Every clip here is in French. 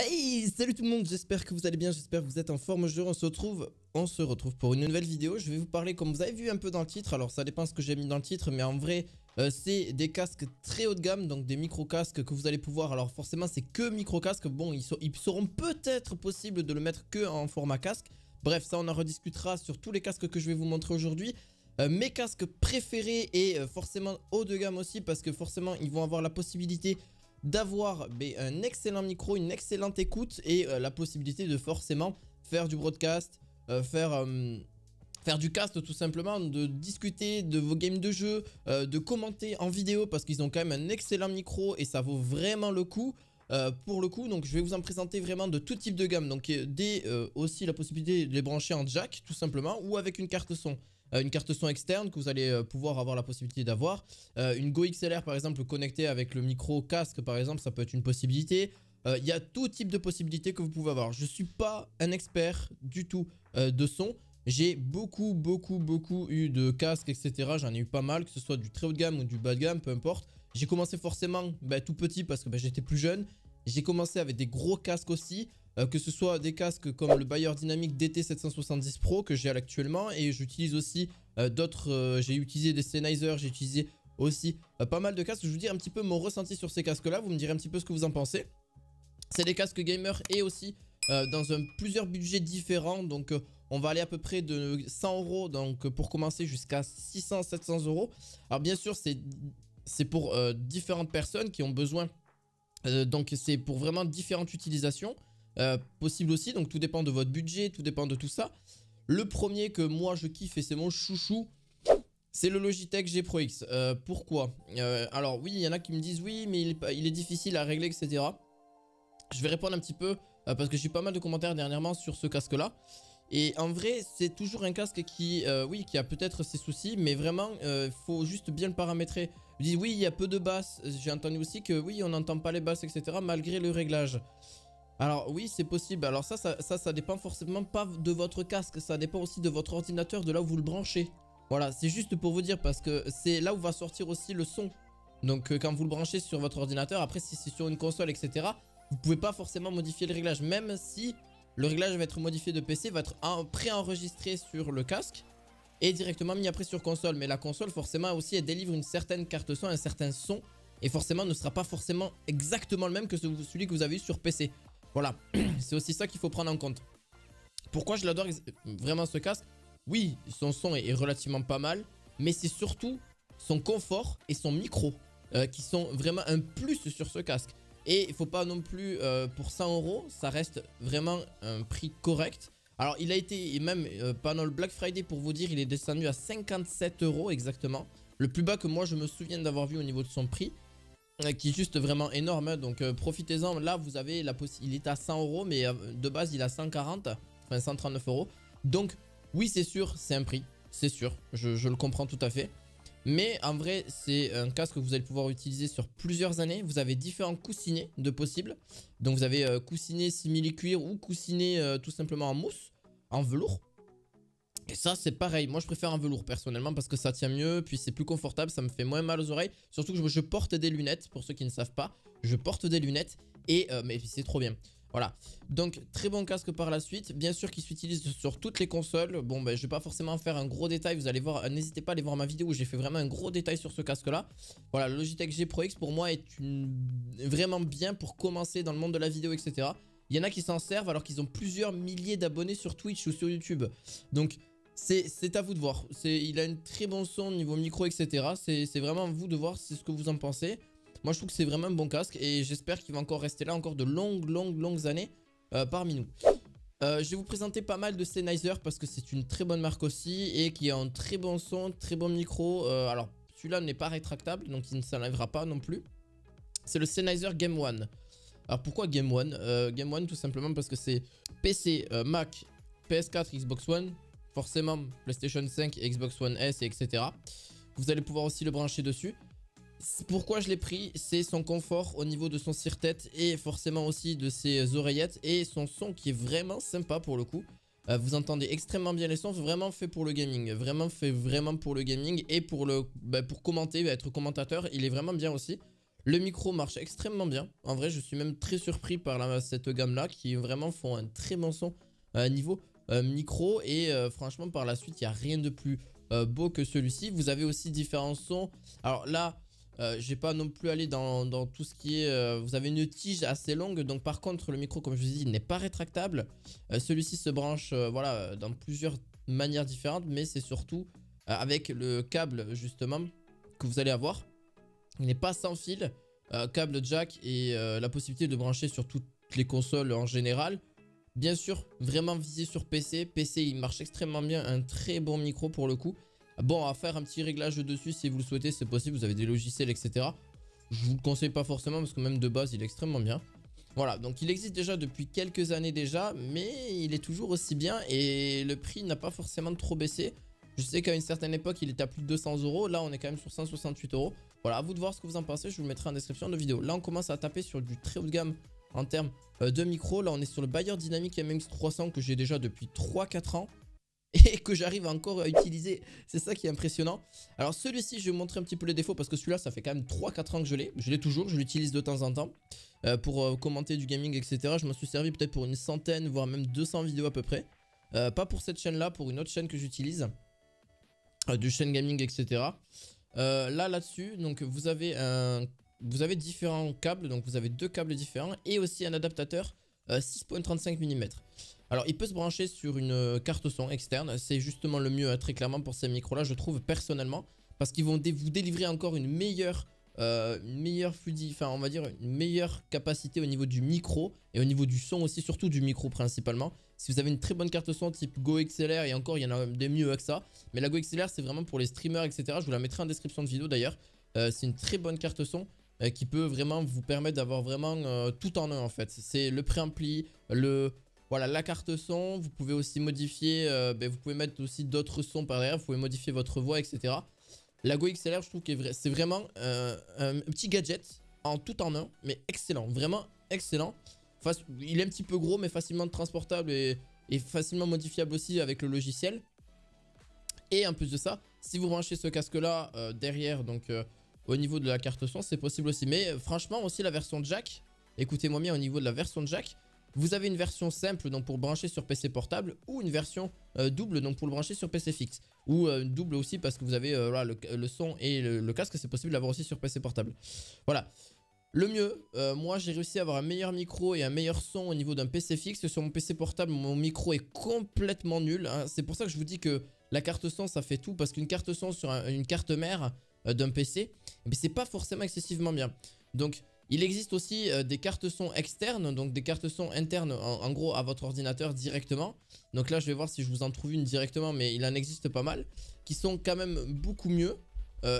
Hey, salut tout le monde, j'espère que vous allez bien, j'espère que vous êtes en forme. On se retrouve pour une nouvelle vidéo. Je vais vous parler, comme vous avez vu un peu dans le titre, alors ça dépend ce que j'ai mis dans le titre, mais en vrai, c'est des casques très haut de gamme, donc des micro-casques que vous allez pouvoir, alors forcément c'est que micro-casques, bon, ils seront peut-être possibles de le mettre que en format casque. Bref, ça on en rediscutera sur tous les casques que je vais vous montrer aujourd'hui. Mes casques préférés et forcément haut de gamme aussi, parce que forcément ils vont avoir la possibilité d'avoir un excellent micro, une excellente écoute et la possibilité de forcément faire du broadcast, faire du cast tout simplement, de discuter de vos games de jeu, de commenter en vidéo parce qu'ils ont quand même un excellent micro et ça vaut vraiment le coup. Pour le coup, donc je vais vous en présenter vraiment de tout type de gamme, donc aussi la possibilité de les brancher en jack tout simplement ou avec une carte son. Une carte son externe que vous allez pouvoir avoir la possibilité d'avoir. Une Go XLR par exemple connectée avec le micro casque par exemple, ça peut être une possibilité. Il y a tout type de possibilités que vous pouvez avoir. Je ne suis pas un expert du tout de son. J'ai beaucoup eu de casques etc. J'en ai eu pas mal, que ce soit du très haut de gamme ou du bas de gamme, peu importe. J'ai commencé forcément tout petit parce que j'étais plus jeune. J'ai commencé avec des gros casques aussi. Que ce soit des casques comme le Bayer Dynamic DT770 Pro que j'ai actuellement. Et j'utilise aussi d'autres, j'ai utilisé des Sennheiser, j'ai utilisé aussi pas mal de casques. Je vais vous dire un petit peu mon ressenti sur ces casques là, vous me direz un petit peu ce que vous en pensez. C'est des casques gamer et aussi dans plusieurs budgets différents. Donc on va aller à peu près de 100 € donc, pour commencer jusqu'à 600-700 €. Alors bien sûr c'est pour différentes personnes qui ont besoin. Donc c'est pour vraiment différentes utilisations possibles aussi. Donc tout dépend de votre budget, tout dépend de tout ça. Le premier que moi je kiffe et c'est mon chouchou, c'est le Logitech G Pro X. Pourquoi alors oui, il y en a qui me disent oui mais il est difficile à régler etc. Je vais répondre un petit peu parce que j'ai eu pas mal de commentaires dernièrement sur ce casque là. Et en vrai c'est toujours un casque qui, oui, qui a peut-être ses soucis, mais vraiment faut juste bien le paramétrer. Ils disent oui il y a peu de basses, j'ai entendu aussi que oui on n'entend pas les basses etc. malgré le réglage. Alors oui c'est possible, alors ça dépend forcément pas de votre casque, ça dépend aussi de votre ordinateur, de là où vous le branchez. Voilà, c'est juste pour vous dire parce que c'est là où va sortir aussi le son. Donc quand vous le branchez sur votre ordinateur, après si c'est sur une console etc. vous pouvez pas forcément modifier le réglage, même si le réglage va être modifié de PC, va être préenregistré sur le casque et directement mis après sur console. Mais la console forcément aussi elle délivre une certaine carte son, un certain son et forcément ne sera pas forcément exactement le même que celui que vous avez eu sur PC. Voilà, c'est aussi ça qu'il faut prendre en compte. Pourquoi je l'adore vraiment ce casque? Oui, son son est relativement pas mal, mais c'est surtout son confort et son micro qui sont vraiment un plus sur ce casque. Et il ne faut pas non plus, pour 100 €, ça reste vraiment un prix correct. Alors il a été, même pendant le Black Friday pour vous dire, il est descendu à 57 € exactement. Le plus bas que moi je me souviens d'avoir vu au niveau de son prix. Qui est juste vraiment énorme, hein. Donc profitez-en. Là vous avez la possibilité, il est à 100 €, mais de base il est à 140, enfin 139 €. Donc oui c'est sûr, c'est un prix, c'est sûr, je le comprends tout à fait. Mais en vrai c'est un casque que vous allez pouvoir utiliser sur plusieurs années. Vous avez différents coussinets de possibles. Donc vous avez coussinet simili-cuir ou coussinet tout simplement en mousse, en velours. Et ça c'est pareil, moi je préfère un velours personnellement parce que ça tient mieux, puis c'est plus confortable, ça me fait moins mal aux oreilles. Surtout que je porte des lunettes, pour ceux qui ne savent pas, je porte des lunettes et mais c'est trop bien. Voilà, donc très bon casque par la suite, bien sûr qu'il s'utilise sur toutes les consoles. Bon je vais pas forcément faire un gros détail, vous allez voir, n'hésitez pas à aller voir ma vidéo où j'ai fait vraiment un gros détail sur ce casque là. Voilà, le Logitech G Pro X pour moi est vraiment bien pour commencer dans le monde de la vidéo etc. Il y en a qui s'en servent alors qu'ils ont plusieurs milliers d'abonnés sur Twitch ou sur YouTube. Donc c'est à vous de voir. Il a un très bon son niveau micro etc. C'est vraiment à vous de voir ce que vous en pensez. Moi je trouve que c'est vraiment un bon casque et j'espère qu'il va encore rester là encore de longues années parmi nous. Je vais vous présenter pas mal de Sennheiser parce que c'est une très bonne marque aussi et qui a un très bon son, très bon micro. Alors celui-là n'est pas rétractable donc il ne s'enlèvera pas non plus. C'est le Sennheiser Game One. Alors pourquoi Game One? Game One tout simplement parce que c'est PC, Mac, PS4, Xbox One. Forcément PlayStation 5, Xbox One S et etc. Vous allez pouvoir aussi le brancher dessus. Pourquoi je l'ai pris? C'est son confort au niveau de son tire-tête et forcément aussi de ses oreillettes et son son qui est vraiment sympa pour le coup. Vous entendez extrêmement bien les sons, vraiment fait pour le gaming, vraiment fait pour le gaming et pour commenter, être commentateur, il est vraiment bien aussi. Le micro marche extrêmement bien. En vrai, je suis même très surpris par cette gamme-là qui vraiment font un très bon son niveau micro. Et franchement, par la suite, il n'y a rien de plus beau que celui-ci. Vous avez aussi différents sons. Alors là, je vais pas non plus aller dans tout ce qui est... vous avez une tige assez longue. Donc par contre, le micro, comme je vous ai dit, il n'est pas rétractable. Celui-ci se branche voilà, dans plusieurs manières différentes. Mais c'est surtout avec le câble justement que vous allez avoir. Il n'est pas sans fil, câble jack et la possibilité de brancher sur toutes les consoles en général. Bien sûr, vraiment visé sur PC. PC, il marche extrêmement bien, un très bon micro pour le coup. Bon, à faire un petit réglage dessus si vous le souhaitez, c'est possible. Vous avez des logiciels, etc. Je vous le conseille pas forcément parce que même de base, il est extrêmement bien. Voilà, donc il existe déjà depuis quelques années déjà, mais il est toujours aussi bien et le prix n'a pas forcément trop baissé. Je sais qu'à une certaine époque, il était à plus de 200 €. Là, on est quand même sur 168 €. Voilà, à vous de voir ce que vous en pensez. Je vous le mettrai en description de vidéo. Là, on commence à taper sur du très haut de gamme en termes de micro. Là, on est sur le Bayer Dynamic MX300 que j'ai déjà depuis 3-4 ans et que j'arrive encore à utiliser. C'est ça qui est impressionnant. Alors, celui-ci, je vais vous montrer un petit peu les défauts parce que celui-là, ça fait quand même 3-4 ans que je l'ai. Je l'ai toujours, je l'utilise de temps en temps pour commenter du gaming, etc. Je m'en suis servi peut-être pour une centaine, voire même 200 vidéos à peu près. Pas pour cette chaîne-là, pour une autre chaîne que j'utilise. Du chaîne gaming, etc. Là-dessus, donc vous avez différents câbles, donc vous avez deux câbles différents et aussi un adaptateur 6.35 mm. Alors il peut se brancher sur une carte son externe, c'est justement le mieux très clairement pour ces micros là je trouve personnellement, parce qu'ils vont vous délivrer encore une meilleure enfin on va dire une meilleure capacité au niveau du micro et au niveau du son aussi, surtout du micro principalement. Si vous avez une très bonne carte son type Go XLR, et encore il y en a des mieux que ça, mais la Go XLR c'est vraiment pour les streamers, etc. Je vous la mettrai en description de vidéo d'ailleurs. C'est une très bonne carte son qui peut vraiment vous permettre d'avoir vraiment tout en un en fait. C'est le préampli, voilà, la carte son. Vous pouvez aussi modifier, vous pouvez mettre aussi d'autres sons par derrière, vous pouvez modifier votre voix, etc. La Go XLR, je trouve que c'est vraiment un petit gadget en tout en un, mais excellent, vraiment excellent. Il est un petit peu gros, mais facilement transportable et facilement modifiable aussi avec le logiciel. Et en plus de ça, si vous branchez ce casque-là derrière, donc au niveau de la carte son, c'est possible aussi. Mais franchement, aussi la version jack, écoutez-moi bien au niveau de la version jack, vous avez une version simple donc pour brancher sur PC portable ou une version double donc pour le brancher sur PC fixe. Ou double aussi parce que vous avez voilà, le son et le casque, c'est possible d'avoir aussi sur PC portable. Voilà. Le mieux, moi j'ai réussi à avoir un meilleur micro et un meilleur son au niveau d'un PC fixe. Sur mon PC portable, mon micro est complètement nul. Hein. C'est pour ça que je vous dis que la carte son ça fait tout. Parce qu'une carte son sur une carte mère d'un PC, c'est pas forcément excessivement bien. Donc il existe aussi des cartes son externes, donc des cartes son internes en gros à votre ordinateur directement. Donc là je vais voir si je vous en trouve une directement, mais il en existe pas mal. Qui sont quand même beaucoup mieux.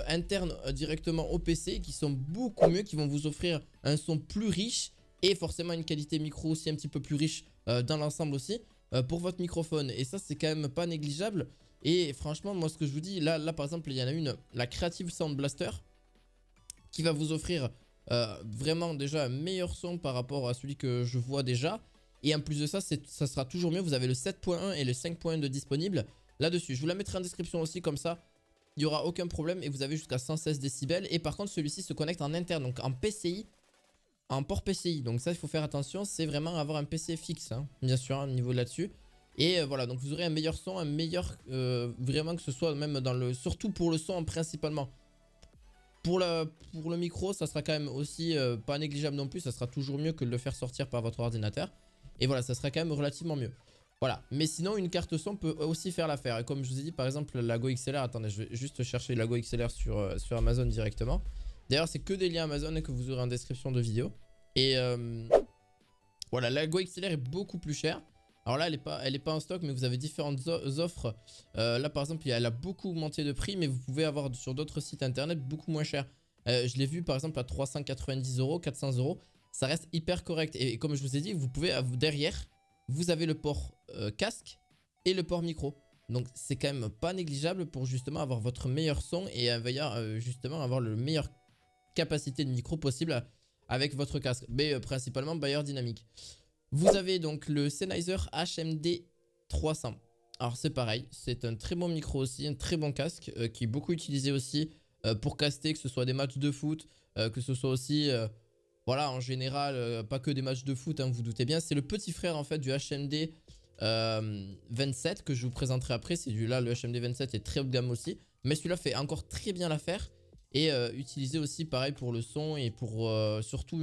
Internes directement au PC, qui sont beaucoup mieux, qui vont vous offrir un son plus riche et forcément une qualité micro aussi un petit peu plus riche dans l'ensemble aussi pour votre microphone. Et ça c'est quand même pas négligeable. Et franchement moi ce que je vous dis, là par exemple il y en a une, la Creative Sound Blaster, qui va vous offrir vraiment déjà un meilleur son par rapport à celui que je vois déjà. Et en plus de ça, ça sera toujours mieux. Vous avez le 7.1 et le 5.1 de disponible là-dessus. Je vous la mettrai en description aussi, comme ça il n'y aura aucun problème et vous avez jusqu'à 116 décibels. Et par contre celui-ci se connecte en interne, donc en PCI, en port PCI. Donc ça il faut faire attention, c'est vraiment avoir un PC fixe hein, bien sûr au niveau là-dessus. Et voilà, donc vous aurez un meilleur son, un meilleur vraiment que ce soit même dans le, surtout pour le son principalement. Pour le micro ça sera quand même aussi pas négligeable non plus, ça sera toujours mieux que de le faire sortir par votre ordinateur. Et voilà, ça sera quand même relativement mieux. Voilà, mais sinon une carte son peut aussi faire l'affaire. Et comme je vous ai dit par exemple la Go XLR, attendez je vais juste chercher la Go XLR sur Amazon directement. D'ailleurs c'est que des liens Amazon que vous aurez en description de vidéo. Et voilà, la Go XLR est beaucoup plus chère. Alors là elle est pas en stock, mais vous avez différentes offres. Là par exemple elle a beaucoup augmenté de prix, mais vous pouvez avoir sur d'autres sites internet beaucoup moins cher. Je l'ai vu par exemple à 390 €, 400 €. Ça reste hyper correct. Et comme je vous ai dit, vous pouvez derrière, vous avez le port casque et le port micro. Donc c'est quand même pas négligeable pour justement avoir votre meilleur son et justement avoir le meilleur capacité de micro possible avec votre casque. Mais principalement Bayer Dynamic. Vous avez donc le Sennheiser HMD 300. Alors c'est pareil, c'est un très bon micro aussi, un très bon casque qui est beaucoup utilisé aussi pour caster, que ce soit des matchs de foot, que ce soit aussi, voilà, en général, pas que des matchs de foot, hein, vous vous doutez bien. C'est le petit frère en fait du HMD 27 que je vous présenterai après. C'est là, le HMD 27 est très haut de gamme aussi. Mais celui-là fait encore très bien l'affaire. Et utilisé aussi pareil pour le son et pour surtout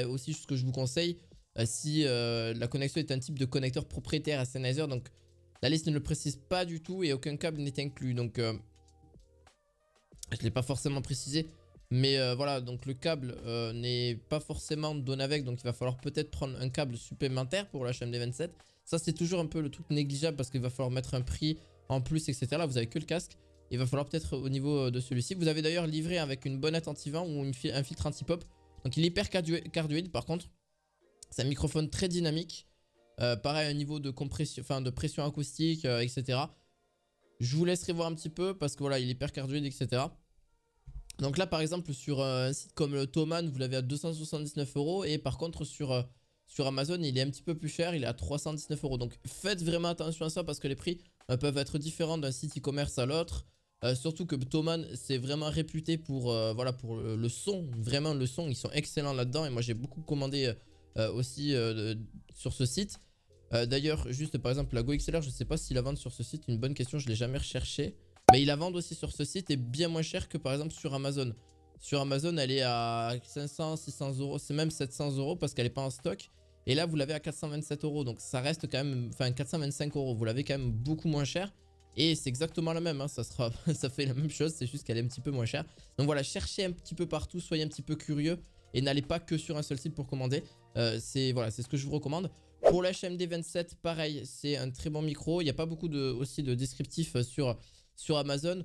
aussi ce que je vous conseille si la connexion est un type de connecteur propriétaire à Sennheiser. Donc la liste ne le précise pas du tout et aucun câble n'est inclus. Donc je ne l'ai pas forcément précisé. Mais voilà, donc le câble n'est pas forcément donné avec. Donc il va falloir peut-être prendre un câble supplémentaire pour le HMD 27. Ça c'est toujours un peu le truc négligeable parce qu'il va falloir mettre un prix en plus, etc. Là vous avez que le casque. Il va falloir peut-être au niveau de celui-ci. Vous avez d'ailleurs livré avec une bonnette anti-vent ou un filtre anti-pop. Donc il est hyper cardioïde par contre. C'est un microphone très dynamique. Pareil, un niveau de compression, enfin de pression acoustique, etc. Je vous laisserai voir un petit peu parce que voilà, il est hyper cardioïde, etc. Donc là par exemple sur un site comme le Thomann, vous l'avez à 279 € et par contre sur Amazon il est un petit peu plus cher, il est à 319 €. Donc faites vraiment attention à ça parce que les prix peuvent être différents d'un site e-commerce à l'autre. Surtout que Thomann c'est vraiment réputé pour, voilà, pour le son, vraiment le son, ils sont excellents là-dedans et moi j'ai beaucoup commandé aussi sur ce site. D'ailleurs juste par exemple la Go XLR, je sais pas s'ils la vendent sur ce site, une bonne question, je l'ai jamais recherché. Mais ils la vendent aussi sur ce site et bien moins cher que par exemple sur Amazon. Sur Amazon elle est à 500, 600 €, c'est même 700 € parce qu'elle n'est pas en stock. Et là vous l'avez à 427 €, donc ça reste quand même, enfin 425 €, vous l'avez quand même beaucoup moins cher. Et c'est exactement la même, hein, ça fait la même chose, c'est juste qu'elle est un petit peu moins chère. Donc voilà, cherchez un petit peu partout, soyez un petit peu curieux. Et n'allez pas que sur un seul site pour commander. Voilà, c'est ce que je vous recommande. Pour le HMD 27, pareil, c'est un très bon micro. Il n'y a pas beaucoup aussi de descriptifs sur Amazon.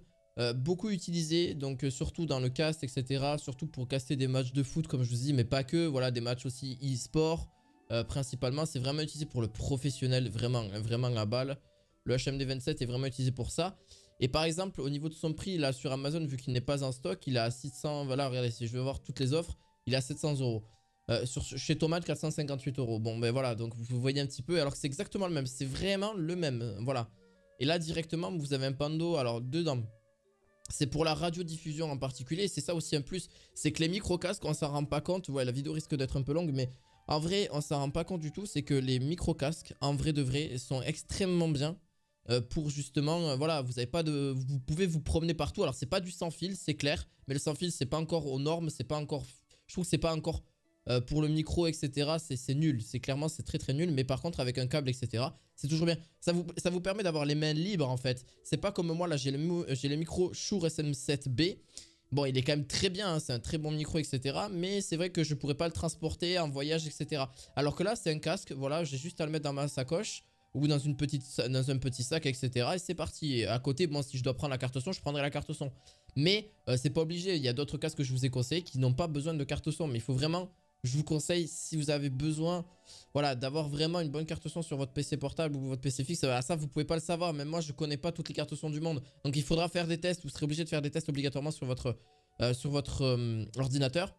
Beaucoup utilisé, donc surtout dans le cast, etc. Surtout pour caster des matchs de foot, comme je vous dis, mais pas que. Voilà, des matchs aussi e-sport. Principalement, c'est vraiment utilisé pour le professionnel, vraiment, vraiment la balle. Le HMD 27 est vraiment utilisé pour ça. Et par exemple, au niveau de son prix, là sur Amazon, vu qu'il n'est pas en stock, il est à 600. Voilà, regardez, si je vais voir toutes les offres, il est à 700 €. Chez Thomann, 458 €. Bon, ben voilà, donc vous voyez un petit peu, alors que c'est exactement le même. C'est vraiment le même, voilà. Et là, directement, vous avez un pando, alors dedans. C'est pour la radiodiffusion en particulier. C'est ça aussi un plus. C'est que les micro-casques, on s'en rend pas compte. Ouais, la vidéo risque d'être un peu longue, mais en vrai, on s'en rend pas compte du tout. C'est que les micro-casques, en vrai de vrai, sont extrêmement bien. Pour justement, voilà, vous pouvez vous promener partout. Alors c'est pas du sans fil, c'est clair, mais le sans fil c'est pas encore aux normes, c'est pas encore, je trouve que c'est pas encore pour le micro, etc. c'est nul, c'est clairement c'est très très nul. Mais par contre avec un câble, etc. c'est toujours bien. Ça vous permet d'avoir les mains libres en fait. C'est pas comme moi là, j'ai le micro Shure SM7B. Bon, il est quand même très bien, hein, c'est un très bon micro, etc. Mais c'est vrai que je pourrais pas le transporter en voyage, etc. Alors que là c'est un casque, voilà, j'ai juste à le mettre dans ma sacoche ou dans un petit sac, etc. Et c'est parti. Et à côté, bon, si je dois prendre la carte son, je prendrai la carte son. Mais c'est pas obligé. Il y a d'autres casques que je vous ai conseillés qui n'ont pas besoin de carte son. Mais il faut vraiment, je vous conseille, si vous avez besoin, voilà, d'avoir vraiment une bonne carte son sur votre PC portable ou votre PC fixe. Ça, vous pouvez pas le savoir. Même moi, je connais pas toutes les cartes son du monde. Donc il faudra faire des tests. Vous serez obligé de faire des tests obligatoirement sur votre ordinateur.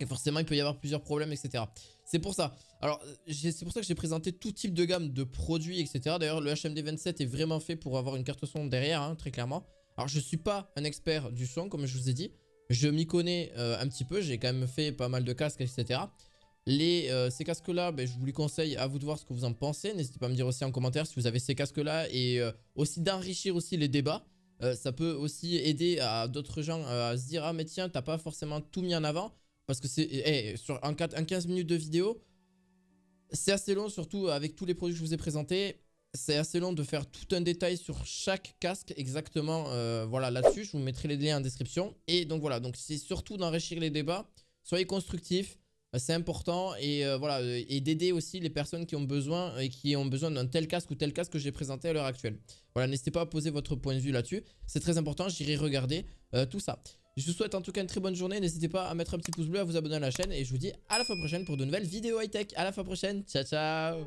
Et forcément, il peut y avoir plusieurs problèmes, etc. C'est pour ça. Alors, c'est pour ça que j'ai présenté tout type de gamme de produits, etc. D'ailleurs, le HMD 27 est vraiment fait pour avoir une carte son derrière, hein, très clairement. Alors, je ne suis pas un expert du son, comme je vous ai dit. Je m'y connais un petit peu. J'ai quand même fait pas mal de casques, etc. Ces casques-là, ben, je vous les conseille. À vous de voir ce que vous en pensez. N'hésitez pas à me dire aussi en commentaire si vous avez ces casques-là. Et aussi d'enrichir aussi les débats. Ça peut aussi aider à d'autres gens à se dire « Ah, mais tiens, t'as pas forcément tout mis en avant ». Parce que c'est sur un 15 minutes de vidéo, c'est assez long, surtout avec tous les produits que je vous ai présentés. C'est assez long de faire tout un détail sur chaque casque exactement. Voilà, là-dessus, je vous mettrai les liens en description. Et donc voilà, donc c'est surtout d'enrichir les débats. Soyez constructifs, c'est important. Et voilà, et d'aider aussi les personnes qui ont besoin d'un tel casque ou tel casque que j'ai présenté à l'heure actuelle. Voilà, n'hésitez pas à poser votre point de vue là-dessus. C'est très important, j'irai regarder tout ça. Je vous souhaite en tout cas une très bonne journée. N'hésitez pas à mettre un petit pouce bleu, à vous abonner à la chaîne. Et je vous dis à la fois prochaine pour de nouvelles vidéos high-tech. À la fois prochaine. Ciao, ciao.